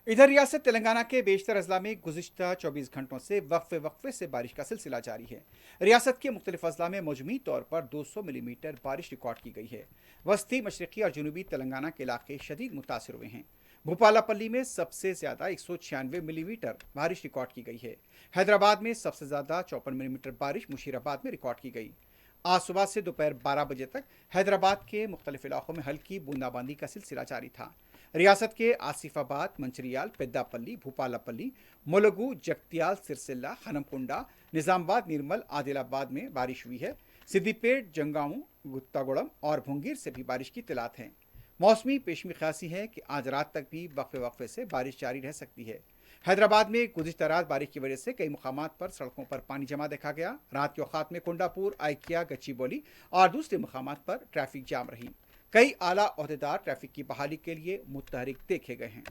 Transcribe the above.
इधर रियासत तेलंगाना के बेशतर अजला में गुज़िश्ता 24 घंटों से वक्फे वक्फे से बारिश का सिलसिला जारी है। रियासत के मुख्तलिफ अजला में मजमूई तौर पर 200 मिलीमीटर बारिश रिकॉर्ड की गई है। वस्ती मशरक़ी और जनूबी तेलंगाना के इलाके शदीद मुतासर हुए हैं। भूपालापल्ली में सबसे ज़्यादा 196 मिलीमीटर बारिश रिकॉर्ड की गई है। हैदराबाद में सबसे ज़्यादा 54 मिलीमीटर बारिश मुशीराबाद में रिकॉर्ड की गई। आज सुबह से दोपहर 12 बजे तक हैदराबाद के मुख्तलिफ इलाकों में हल्की बूंदाबांदी का सिलसिला जारी था। रियासत के आसिफाबाद, मंचरियाल, पेद्दापल्ली, भूपालापल्ली, मुलुगु, जगतियाल, सिरसिल्ला, हनमकुंडा, निजामाबाद, निर्मल, आदिलाबाद में बारिश हुई है। सिद्दीपेट, जंगाऊ, गुत्तागुड़म और भुंगीर से भी बारिश की इत्तलात हैं। मौसमी पेशमी ख्यासी है कि आज रात तक भी वक्फे वक्फे से बारिश जारी रह सकती है। हैदराबाद में गुज़िश्ता रात बारिश की वजह से कई मुकामात पर सड़कों पर पानी जमा देखा गया। रात के औकात में कुंडापुर, आइकिया, गच्चीबोली और दूसरे मुकामात पर ट्रैफिक जाम रही। कई आला ओहदेदार ट्रैफिक की बहाली के लिए मुतहरिक देखे गए हैं।